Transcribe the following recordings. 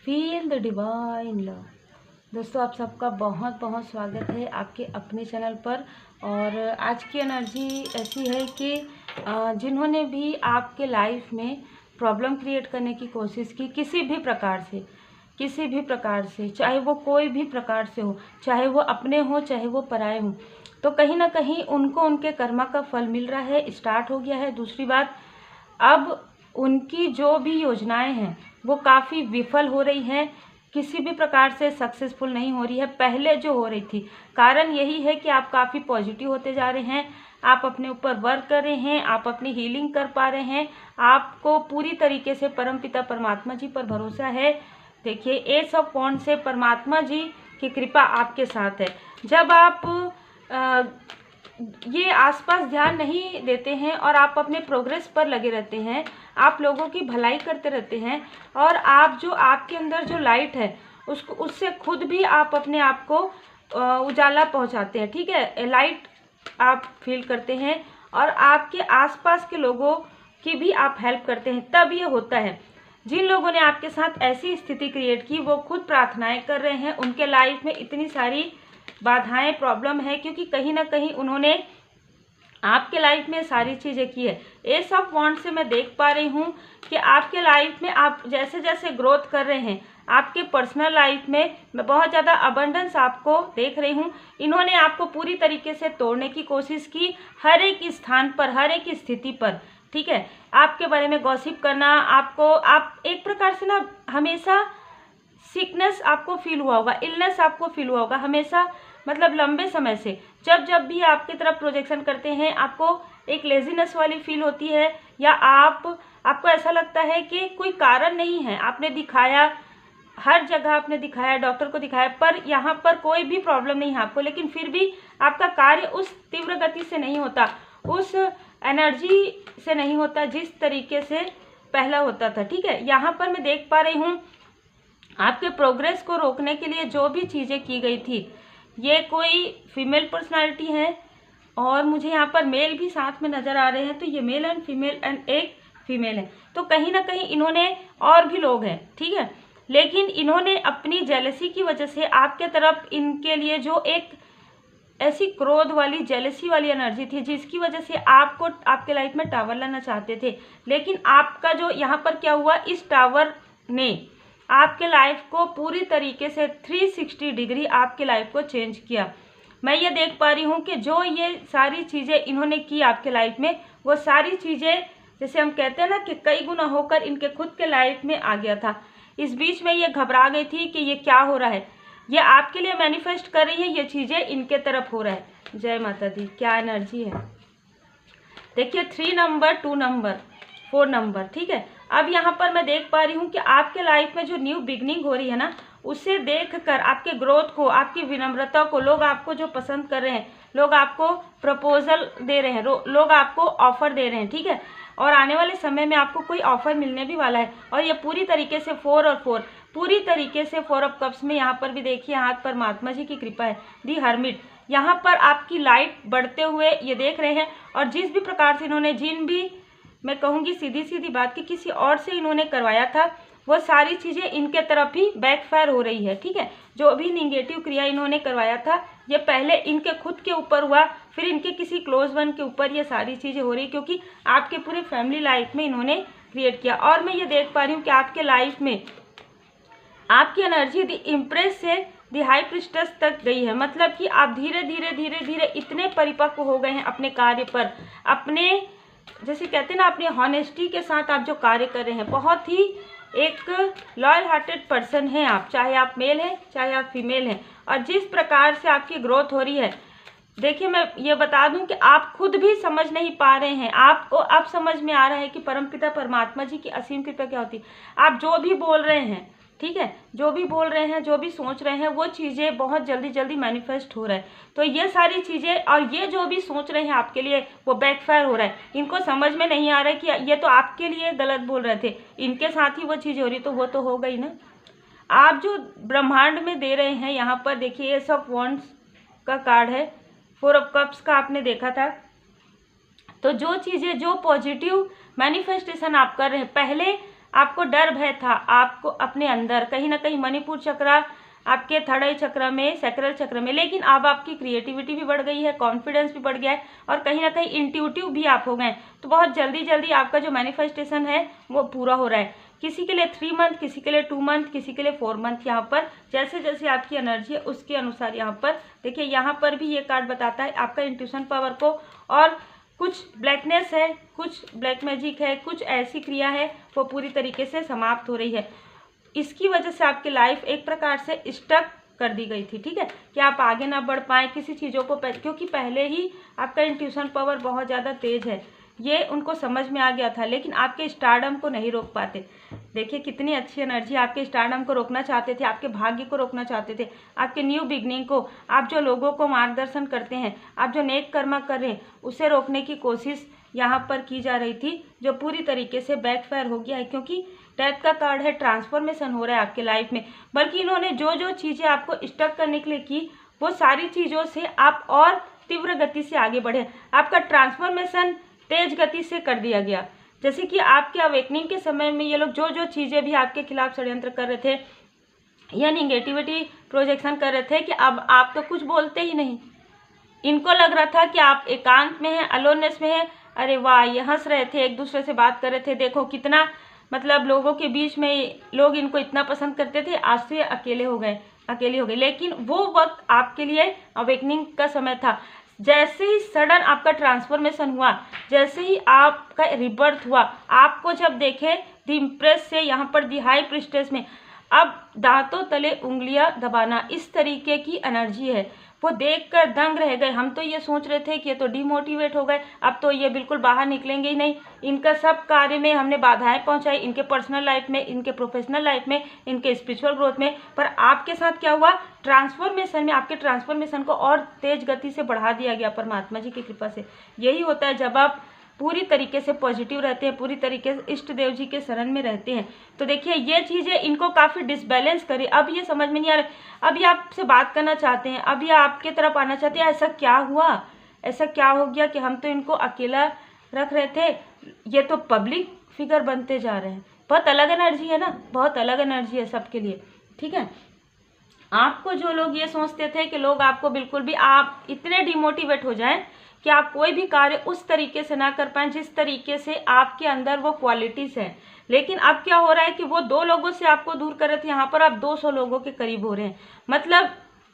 Feel the divine love. दोस्तों, आप सबका बहुत बहुत स्वागत है आपके अपने चैनल पर। और आज की एनर्जी ऐसी है कि जिन्होंने भी आपके लाइफ में प्रॉब्लम क्रिएट करने की कोशिश की किसी भी प्रकार से, चाहे वो कोई भी प्रकार से हो, चाहे वो अपने हो चाहे वो पराए हो, तो कहीं ना कहीं उनको उनके कर्मा का फल मिल रहा है, स्टार्ट हो गया है। दूसरी बात, अब उनकी जो भी योजनाएं हैं वो काफ़ी विफल हो रही हैं, किसी भी प्रकार से सक्सेसफुल नहीं हो रही है पहले जो हो रही थी। कारण यही है कि आप काफ़ी पॉजिटिव होते जा रहे हैं, आप अपने ऊपर वर्क कर रहे हैं, आप अपनी हीलिंग कर पा रहे हैं, आपको पूरी तरीके से परमपिता परमात्मा जी पर भरोसा है। देखिए, एस ऑफ वॉन्ड से परमात्मा जी की कृपा आपके साथ है। जब आप ये आसपास ध्यान नहीं देते हैं और आप अपने प्रोग्रेस पर लगे रहते हैं, आप लोगों की भलाई करते रहते हैं, और आप जो आपके अंदर जो लाइट है उससे खुद भी आप अपने आप को उजाला पहुंचाते हैं। ठीक है, लाइट आप फील करते हैं और आपके आसपास के लोगों की भी आप हेल्प करते हैं। तब ये होता है। जिन लोगों ने आपके साथ ऐसी स्थिति क्रिएट की वो खुद प्रार्थनाएं कर रहे हैं, उनके लाइफ में इतनी सारी बाधाएं प्रॉब्लम है क्योंकि कहीं ना कहीं उन्होंने आपके लाइफ में सारी चीज़ें की है। एस ऑफ वॉन्ड से मैं देख पा रही हूँ कि आपके लाइफ में आप जैसे जैसे ग्रोथ कर रहे हैं, आपके पर्सनल लाइफ में मैं बहुत ज़्यादा अबंडेंस आपको देख रही हूँ। इन्होंने आपको पूरी तरीके से तोड़ने की कोशिश की, हर एक स्थान पर, हर एक स्थिति पर। ठीक है, आपके बारे में गॉसिप करना, आप एक प्रकार से ना हमेशा सिकनेस आपको फील हुआ होगा, इलनेस आपको फील हुआ होगा हमेशा, मतलब लंबे समय से। जब भी आपकी तरफ प्रोजेक्शन करते हैं आपको एक लेजीनेस वाली फील होती है, या आपको ऐसा लगता है कि कोई कारण नहीं है। आपने दिखाया, हर जगह आपने दिखाया, डॉक्टर को दिखाया, पर यहाँ पर कोई भी प्रॉब्लम नहीं है आपको, लेकिन फिर भी आपका कार्य उस तीव्र गति से नहीं होता, उस एनर्जी से नहीं होता जिस तरीके से पहला होता था। ठीक है, यहाँ पर मैं देख पा रही हूँ आपके प्रोग्रेस को रोकने के लिए जो भी चीज़ें की गई थी, ये कोई फीमेल पर्सनालिटी है और मुझे यहाँ पर मेल भी साथ में नज़र आ रहे हैं। तो ये मेल एंड फीमेल एंड एक फीमेल है, तो कहीं ना कहीं इन्होंने, और भी लोग हैं, ठीक है, लेकिन इन्होंने अपनी जेलसी की वजह से आपके तरफ, इनके लिए जो एक ऐसी क्रोध वाली, जेलसी वाली एनर्जी थी जिसकी वजह से आपको आपके लाइफ में टावर लाना चाहते थे। लेकिन आपका जो यहाँ पर क्या हुआ, इस टावर ने आपके लाइफ को पूरी तरीके से 360 डिग्री आपके लाइफ को चेंज किया। मैं ये देख पा रही हूँ कि जो ये सारी चीज़ें इन्होंने की आपके लाइफ में, वो सारी चीज़ें जैसे हम कहते हैं ना कि कई गुना होकर इनके खुद के लाइफ में आ गया था। इस बीच में ये घबरा गई थी कि ये क्या हो रहा है, ये आपके लिए मैनिफेस्ट कर रही है, ये चीज़ें इनके तरफ हो रहा है। जय माता दी, क्या एनर्जी है। देखिए, 3 नंबर, 2 नंबर, 4 नंबर। ठीक है, अब यहाँ पर मैं देख पा रही हूँ कि आपके लाइफ में जो न्यू बिगनिंग हो रही है ना, उसे देखकर आपके ग्रोथ को, आपकी विनम्रता को, लोग आपको जो पसंद कर रहे हैं, लोग आपको प्रपोजल दे रहे हैं, लोग आपको ऑफर दे रहे हैं। ठीक है, और आने वाले समय में आपको कोई ऑफर मिलने भी वाला है, और ये पूरी तरीके से 4 और 4 पूरी तरीके से 4 ऑफ कप्स में यहाँ पर भी देखिए हाथ पर महात्मा जी की कृपा है। दी हर्मिट, यहाँ पर आपकी लाइट बढ़ते हुए ये देख रहे हैं, और जिस भी प्रकार से इन्होंने, जिन भी, मैं कहूँगी सीधी सीधी बात कि किसी और से इन्होंने करवाया था, वो सारी चीज़ें इनके तरफ ही बैकफायर हो रही है। ठीक है, जो भी निगेटिव क्रिया इन्होंने करवाया था, ये पहले इनके खुद के ऊपर हुआ, फिर इनके किसी क्लोज वन के ऊपर ये सारी चीज़ें हो रही, क्योंकि आपके पूरे फैमिली लाइफ में इन्होंने क्रिएट किया। और मैं ये देख पा रही हूँ कि आपके लाइफ में आपकी एनर्जी दी इम्प्रेस से दी हाई प्रिस्टेस तक गई है। मतलब कि आप धीरे धीरे धीरे धीरे इतने परिपक्व हो गए हैं अपने कार्य पर, अपने, जैसे कहते हैं ना, अपनी हॉनेस्टी के साथ आप जो कार्य कर रहे हैं, बहुत ही एक लॉयल हार्टेड पर्सन हैं आप, चाहे आप मेल हैं चाहे आप फीमेल हैं। और जिस प्रकार से आपकी ग्रोथ हो रही है, देखिए, मैं ये बता दूं कि आप खुद भी समझ नहीं पा रहे हैं, आपको अब समझ में आ रहा है कि परमपिता परमात्मा जी की असीम कृपा क्या होती है। आप जो भी बोल रहे हैं, ठीक है, जो भी बोल रहे हैं, जो भी सोच रहे हैं, वो चीज़ें बहुत जल्दी जल्दी मैनिफेस्ट हो रहा है। तो ये सारी चीज़ें और ये जो भी सोच रहे हैं आपके लिए, वो बैकफायर हो रहा है। इनको समझ में नहीं आ रहा है कि ये तो आपके लिए गलत बोल रहे थे, इनके साथ ही वो चीज़ हो रही, तो वो तो हो गई ना। आप जो ब्रह्मांड में दे रहे हैं, यहाँ पर देखिए, एस ऑफ वॉन्ड्स का कार्ड है, 4 ऑफ कप्स का आपने देखा था। तो जो चीज़ें, जो पॉजिटिव मैनिफेस्टेशन आप कर रहे हैं, पहले आपको डर भय था, आपको अपने अंदर कहीं ना कहीं मणिपुर चक्र, आपके थर्ड आई चक्र में, सैक्रल चक्र में, लेकिन अब आपकी क्रिएटिविटी भी बढ़ गई है, कॉन्फिडेंस भी बढ़ गया है और कहीं ना कहीं इंट्यूटिव भी आप हो गए। तो बहुत जल्दी जल्दी आपका जो मैनिफेस्टेशन है वो पूरा हो रहा है। किसी के लिए 3 मंथ, किसी के लिए 2 मंथ, किसी के लिए 4 मंथ। यहाँ पर जैसे जैसे आपकी एनर्जी है उसके अनुसार यहाँ पर देखिए, यहाँ पर भी ये कार्ड बताता है आपका इंट्यूशन पावर को। और कुछ ब्लैकनेस है, कुछ ब्लैक मैजिक है, कुछ ऐसी क्रिया है वो पूरी तरीके से समाप्त हो रही है। इसकी वजह से आपकी लाइफ एक प्रकार से स्टक कर दी गई थी, ठीक है, कि आप आगे ना बढ़ पाए किसी चीज़ों को, क्योंकि पहले ही आपका इंट्यूशन पावर बहुत ज़्यादा तेज है, ये उनको समझ में आ गया था, लेकिन आपके स्टारडम को नहीं रोक पाते। देखिए कितनी अच्छी एनर्जी, आपके स्टारडम को रोकना चाहते थे, आपके भाग्य को रोकना चाहते थे, आपके न्यू बिगनिंग को, आप जो लोगों को मार्गदर्शन करते हैं, आप जो नेक कर्म कर रहे हैं, उसे रोकने की कोशिश यहाँ पर की जा रही थी, जो पूरी तरीके से बैकफायर हो गया है, क्योंकि डेथ का कार्ड है, ट्रांसफॉर्मेशन हो रहा है आपके लाइफ में। बल्कि इन्होंने जो जो चीज़ें आपको स्टक करने के लिए की, वो सारी चीज़ों से आप और तीव्र गति से आगे बढ़े। आपका ट्रांसफॉर्मेशन तेज गति से कर दिया गया। जैसे कि आपके अवेकनिंग के समय में ये लोग जो जो चीज़ें भी आपके खिलाफ षड्यंत्र कर रहे थे या निगेटिविटी प्रोजेक्शन कर रहे थे, कि अब आप तो कुछ बोलते ही नहीं। इनको लग रहा था कि आप एकांत में हैं, अलोननेस में हैं। अरे वाह, ये हंस रहे थे, एक दूसरे से बात कर रहे थे, देखो कितना मतलब लोगों के बीच में लोग इनको इतना पसंद करते थे, आज तो ये अकेले हो गए, अकेले हो गए। लेकिन वो वक्त आपके लिए अवेकनिंग का समय था। जैसे ही सडन आपका ट्रांसफॉर्मेशन हुआ, जैसे ही आपका रिबर्थ हुआ, आपको जब देखे द इम्प्रेस से यहाँ पर दी हाई प्रिस्टेस में, अब दांतों तले उंगलियां दबाना, इस तरीके की एनर्जी है। वो देखकर दंग रह गए। हम तो ये सोच रहे थे कि ये तो डिमोटिवेट हो गए, अब तो ये बिल्कुल बाहर निकलेंगे ही नहीं। इनका सब कार्य में हमने बाधाएं पहुंचाई, इनके पर्सनल लाइफ में, इनके प्रोफेशनल लाइफ में, इनके स्पिरिचुअल ग्रोथ में। पर आपके साथ क्या हुआ, ट्रांसफॉर्मेशन में आपके ट्रांसफॉर्मेशन को और तेज गति से बढ़ा दिया गया परमात्मा जी की कृपा से। यही होता है जब आप पूरी तरीके से पॉजिटिव रहते हैं, पूरी तरीके से इष्ट देव जी के शरण में रहते हैं। तो देखिए ये चीज़ें इनको काफ़ी डिसबैलेंस करी। अब ये समझ में नहीं आ रहा, अब ये आपसे बात करना चाहते हैं, अब ये आपके तरफ आना चाहते हैं। ऐसा क्या हुआ, ऐसा क्या हो गया कि हम तो इनको अकेला रख रहे थे, ये तो पब्लिक फिगर बनते जा रहे हैं। बहुत अलग एनर्जी है ना, बहुत अलग एनर्जी है सबके लिए, ठीक है। आपको जो लोग ये सोचते थे कि लोग आपको बिल्कुल भी, आप इतने डिमोटिवेट हो जाएं कि आप कोई भी कार्य उस तरीके से ना कर पाएं जिस तरीके से आपके अंदर वो क्वालिटीज़ हैं। लेकिन अब क्या हो रहा है कि वो 2 लोगों से आपको दूर कर रहे थे, यहाँ पर आप 200 लोगों के करीब हो रहे हैं। मतलब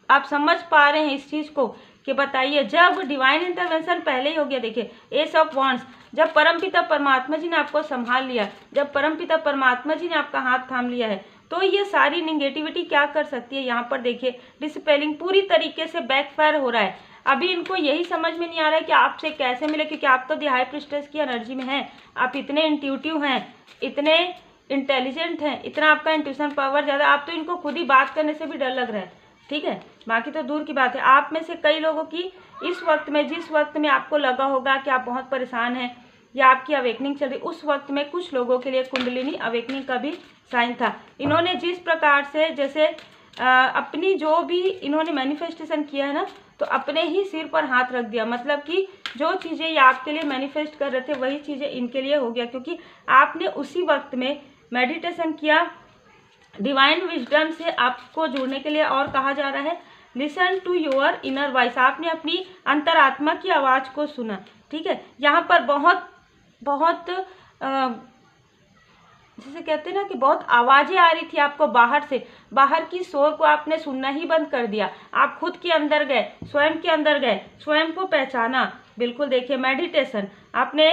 आप समझ पा रहे हैं इस चीज़ को कि बताइए, जब डिवाइन इंटरवेंशन पहले ही हो गया। देखिए एस ऑफ वॉन्ड्स, जब परमपिता परमात्मा जी ने आपको संभाल लिया, जब परमपिता परमात्मा जी ने आपका हाथ थाम लिया है, तो ये सारी निगेटिविटी क्या कर सकती है। यहाँ पर देखिए डिस्पेलिंग पूरी तरीके से बैकफायर हो रहा है। अभी इनको यही समझ में नहीं आ रहा है कि आपसे कैसे मिले, क्योंकि आप तो दी हाई प्रिस्टेस की एनर्जी में हैं, आप इतने इंट्यूटिव हैं, इतने इंटेलिजेंट हैं, इतना आपका इंट्यूशन पावर ज़्यादा, आप तो इनको खुद ही बात करने से भी डर लग रहा है, ठीक है। बाकी तो दूर की बात है। आप में से कई लोगों की इस वक्त में, जिस वक्त में आपको लगा होगा कि आप बहुत परेशान हैं या आपकी अवेकनिंग चल रही, उस वक्त में कुछ लोगों के लिए कुंडलिनी अवेकनिंग का भी साइन था। इन्होंने जिस प्रकार से, जैसे अपनी जो भी इन्होंने मैनिफेस्टेशन किया है ना, तो अपने ही सिर पर हाथ रख दिया। मतलब कि जो चीज़ें ये आपके लिए मैनिफेस्ट कर रहे थे वही चीज़ें इनके लिए हो गया, क्योंकि आपने उसी वक्त में मेडिटेशन किया। डिवाइन विजडम से आपको जुड़ने के लिए और कहा जा रहा है listen to your inner voice, आपने अपनी अंतरात्मा की आवाज़ को सुना, ठीक है। यहाँ पर बहुत बहुत जिसे कहते हैं ना कि बहुत आवाज़ें आ रही थी आपको बाहर से, बाहर की शोर को आपने सुनना ही बंद कर दिया। आप खुद के अंदर गए, स्वयं के अंदर गए, स्वयं को पहचाना। बिल्कुल देखिए मेडिटेशन आपने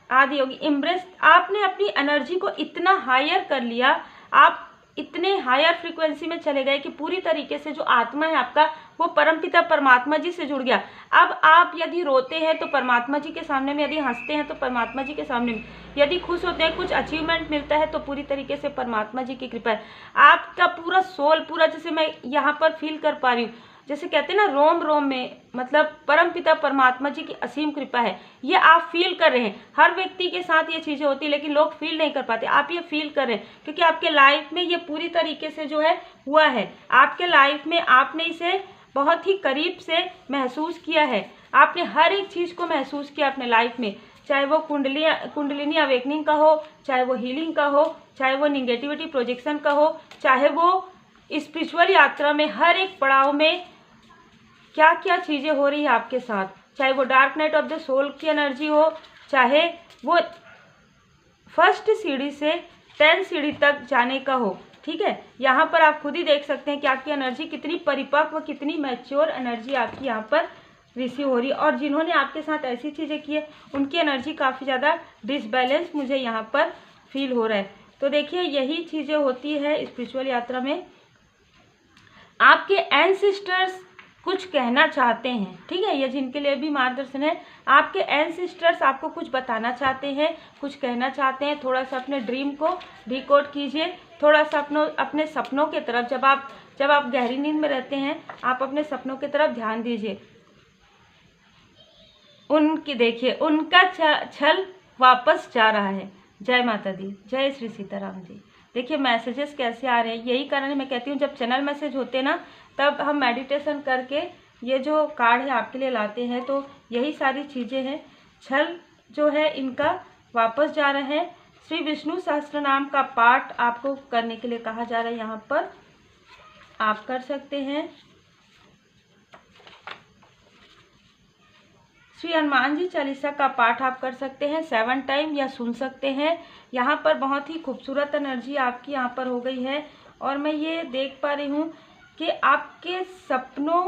आदि योगी एम्ब्रेस, आपने अपनी एनर्जी को इतना हायर कर लिया, आप इतने हायर फ्रीक्वेंसी में चले गए कि पूरी तरीके से जो आत्मा है आपका वो परमपिता परमात्मा जी से जुड़ गया। अब आप यदि रोते हैं तो परमात्मा जी के सामने में, यदि हंसते हैं तो परमात्मा जी के सामने में, यदि खुश होते हैं, कुछ अचीवमेंट मिलता है तो पूरी तरीके से परमात्मा जी की कृपा है। आपका पूरा सोल, पूरा जैसे मैं यहाँ पर फील कर पा रही हूँ, जैसे कहते हैं ना रोम रोम में, मतलब परमपिता परमात्मा जी की असीम कृपा है, ये आप फील कर रहे हैं। हर व्यक्ति के साथ ये चीज़ें होती है लेकिन लोग फील नहीं कर पाते, आप ये फील कर रहे हैं क्योंकि आपके लाइफ में ये पूरी तरीके से जो है हुआ है। आपके लाइफ में आपने इसे बहुत ही करीब से महसूस किया है, आपने हर एक चीज़ को महसूस किया अपने लाइफ में, चाहे वो कुंडलिनी अवेकनिंग का हो, चाहे वो हीलिंग का हो, चाहे वो निगेटिविटी प्रोजेक्शन का हो, चाहे वो स्पिरिचुअल यात्रा में हर एक पड़ाव में क्या क्या चीज़ें हो रही है आपके साथ, चाहे वो dark night of the soul की एनर्जी हो, चाहे वो फर्स्ट सीढ़ी से 10 सीढ़ी तक जाने का हो, ठीक है। यहाँ पर आप खुद ही देख सकते हैं कि आपकी एनर्जी कितनी परिपक्व, कितनी मैच्योर एनर्जी आपकी यहाँ पर रिसीव हो रही है। और जिन्होंने आपके साथ ऐसी चीज़ें की है उनकी एनर्जी काफ़ी ज़्यादा डिसबैलेंस मुझे यहाँ पर फील हो रहा है। तो देखिए यही चीज़ें होती है स्पिरिचुअल यात्रा में। आपके एंसेस्टर्स कुछ कहना चाहते हैं, ठीक है, ये जिनके लिए भी मार्गदर्शन है। आपके एंसेस्टर्स आपको कुछ बताना चाहते हैं, कुछ कहना चाहते हैं। थोड़ा सा अपने ड्रीम को डिकोड कीजिए, थोड़ा सा अपने सपनों की तरफ, जब आप गहरी नींद में रहते हैं आप अपने सपनों की तरफ ध्यान दीजिए। उनकी देखिए उनका छल वापस जा रहा है। जय माता दी, जय श्री सीताराम जी। देखिए मैसेजेस कैसे आ रहे हैं, यही कारण है मैं कहती हूँ जब चैनल मैसेज होते हैं ना तब हम मेडिटेशन करके ये जो कार्ड है आपके लिए लाते हैं। तो यही सारी चीज़ें हैं। छल जो है इनका वापस जा रहे हैं। श्री विष्णु सहस्त्र नाम का पाठ आपको करने के लिए कहा जा रहा है, यहाँ पर आप कर सकते हैं। श्री हनुमान जी चालीसा का पाठ आप कर सकते हैं 7 टाइम या सुन सकते हैं। यहाँ पर बहुत ही खूबसूरत एनर्जी आपकी यहाँ पर हो गई है। और मैं ये देख पा रही हूँ कि आपके सपनों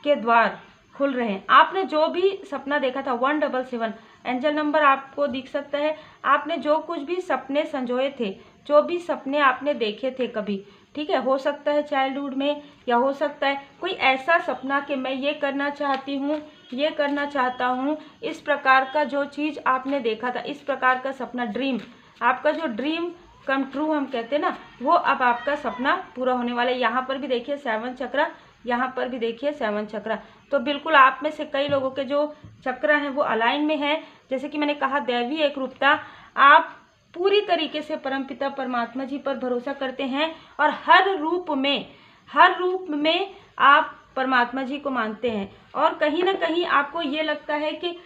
के द्वार खुल रहे हैं। आपने जो भी सपना देखा था 177 एंजल नंबर आपको दिख सकता है। आपने जो कुछ भी सपने संजोए थे, जो भी सपने आपने देखे थे कभी, ठीक है, हो सकता है चाइल्डहुड में या हो सकता है कोई ऐसा सपना कि मैं ये करना चाहती हूँ, ये करना चाहता हूँ, इस प्रकार का जो चीज़ आपने देखा था, इस प्रकार का सपना, ड्रीम, आपका जो ड्रीम कम ट्रू हम कहते हैं ना, वो अब आपका सपना पूरा होने वाला है। यहाँ पर भी देखिए 7 चक्रा, यहाँ पर भी देखिए 7 चक्रा। तो बिल्कुल आप में से कई लोगों के जो चक्रा हैं वो अलाइन में है। जैसे कि मैंने कहा दैवी एक रूपता, आप पूरी तरीके से परमपिता परमात्मा जी पर भरोसा करते हैं और हर रूप में आप परमात्मा जी को मानते हैं। और कहीं ना कहीं आपको ये लगता है कि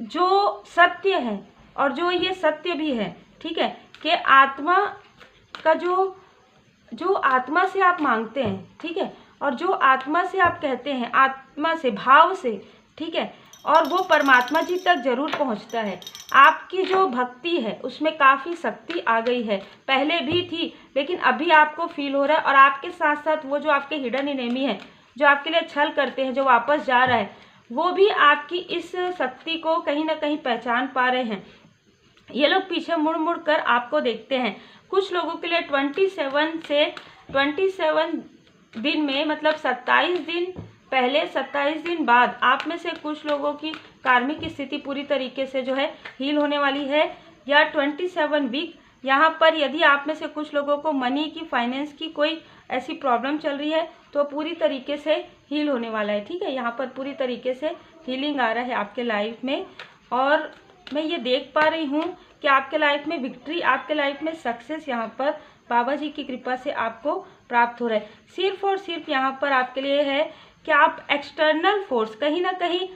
जो सत्य है और जो ये सत्य भी है, ठीक है, कि आत्मा का जो आत्मा से आप मांगते हैं, ठीक है, और जो आत्मा से आप कहते हैं, आत्मा से, भाव से, ठीक है, और वो परमात्मा जी तक जरूर पहुंचता है। आपकी जो भक्ति है उसमें काफ़ी शक्ति आ गई है, पहले भी थी लेकिन अभी आपको फील हो रहा है। और आपके साथ साथ वो जो आपके हिडन एनिमी है, जो आपके लिए छल करते हैं, जो वापस जा रहा है, वो भी आपकी इस शक्ति को कहीं ना कहीं पहचान पा रहे हैं। ये लोग पीछे मुड़ मुड़ कर आपको देखते हैं। कुछ लोगों के लिए 27 दिन में, मतलब 27 दिन पहले 27 दिन बाद आप में से कुछ लोगों की कार्मिक स्थिति पूरी तरीके से जो है हील होने वाली है। या 27 वीक, यहाँ पर यदि आप में से कुछ लोगों को मनी की, फाइनेंस की कोई ऐसी प्रॉब्लम चल रही है तो पूरी तरीके से हील होने वाला है, ठीक है। यहाँ पर पूरी तरीके से हीलिंग आ रहा है आपके लाइफ में। और मैं ये देख पा रही हूँ कि आपके लाइफ में विक्ट्री, आपके लाइफ में सक्सेस यहाँ पर बाबा जी की कृपा से आपको प्राप्त हो रहा है। सिर्फ और सिर्फ यहाँ पर आपके लिए है कि आप एक्सटर्नल फोर्स, कहीं ना कहीं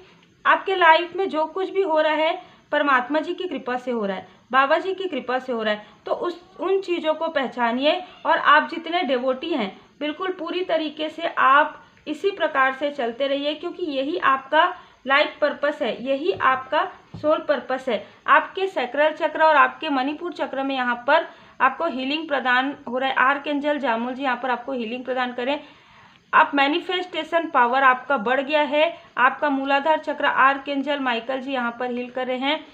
आपके लाइफ में जो कुछ भी हो रहा है परमात्मा जी की कृपा से हो रहा है, बाबा जी की कृपा से हो रहा है। तो उन चीज़ों को पहचानिए। और आप जितने डिवोटी हैं बिल्कुल पूरी तरीके से आप इसी प्रकार से चलते रहिए, क्योंकि यही आपका लाइफ पर्पस है, यही आपका सोल पर्पस है। आपके सैक्रल चक्र और आपके मणिपुर चक्र में यहाँ पर आपको हीलिंग प्रदान हो रहा है। आर्कएंजल जामुल जी यहाँ पर आपको हीलिंग प्रदान करें। आप मैनिफेस्टेशन पावर आपका बढ़ गया है। आपका मूलाधार चक्र आर्कएंजल माइकल जी यहाँ पर हील कर रहे हैं।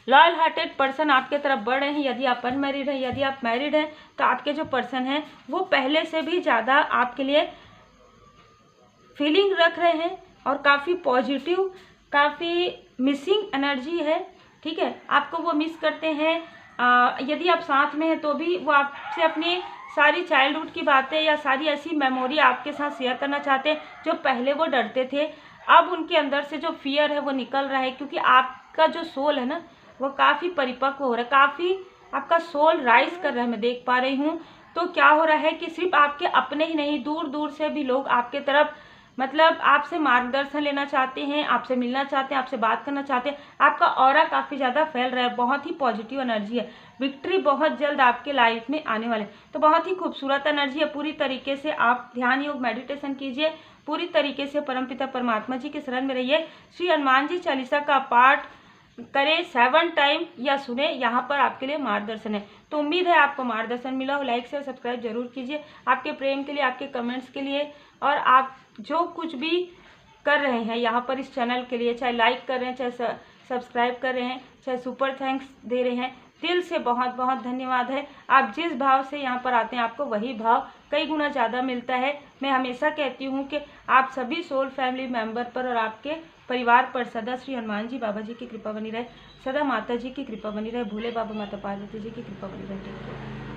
लॉयल हार्टेड पर्सन आपके तरफ बढ़ रहे हैं। यदि आप अनमैरिड हैं, यदि आप मैरिड हैं, तो आपके जो पर्सन हैं वो पहले से भी ज़्यादा आपके लिए फीलिंग रख रहे हैं और काफ़ी पॉजिटिव, काफ़ी मिसिंग एनर्जी है, ठीक है। आपको वो मिस करते हैं। यदि आप साथ में हैं तो भी वो आपसे अपनी सारी चाइल्डहुड की बातें या सारी ऐसी मेमोरी आपके साथ शेयर करना चाहते हैं जो पहले वो डरते थे। अब उनके अंदर से जो फियर है वो निकल रहा है, क्योंकि आपका जो सोल है ना वो काफ़ी परिपक्व हो रहा है, काफ़ी आपका सोल राइज कर रहा है, मैं देख पा रही हूँ। तो क्या हो रहा है कि सिर्फ आपके अपने ही नहीं, दूर दूर से भी लोग आपके तरफ मतलब आपसे मार्गदर्शन लेना चाहते हैं, आपसे मिलना चाहते हैं, आपसे बात करना चाहते हैं। आपका ऑरा काफ़ी ज़्यादा फैल रहा है, बहुत ही पॉजिटिव एनर्जी है। विक्ट्री बहुत जल्द आपके लाइफ में आने वाले, तो बहुत ही खूबसूरत एनर्जी है। पूरी तरीके से आप ध्यान योग मेडिटेशन कीजिए, पूरी तरीके से परमपिता परमात्मा जी के शरण में रहिए। श्री हनुमान जी चालीसा का पाठ करें 7 टाइम या सुने, यहाँ पर आपके लिए मार्गदर्शन है। तो उम्मीद है आपको मार्गदर्शन मिला हो। लाइक शेयर सब्सक्राइब जरूर कीजिए, आपके प्रेम के लिए, आपके कमेंट्स के लिए, और आप जो कुछ भी कर रहे हैं यहाँ पर इस चैनल के लिए, चाहे लाइक कर रहे हैं, चाहे सब्सक्राइब कर रहे हैं, चाहे सुपर थैंक्स दे रहे हैं, दिल से बहुत बहुत धन्यवाद है। आप जिस भाव से यहाँ पर आते हैं आपको वही भाव कई गुना ज़्यादा मिलता है। मैं हमेशा कहती हूँ कि आप सभी सोल फैमिली मेंबर पर और आपके परिवार पर सदा श्री हनुमान जी बाबा जी की कृपा बनी रहे, सदा माता जी की कृपा बनी रहे, भोले बाबा माता पार्वती जी की कृपा बनी रहे।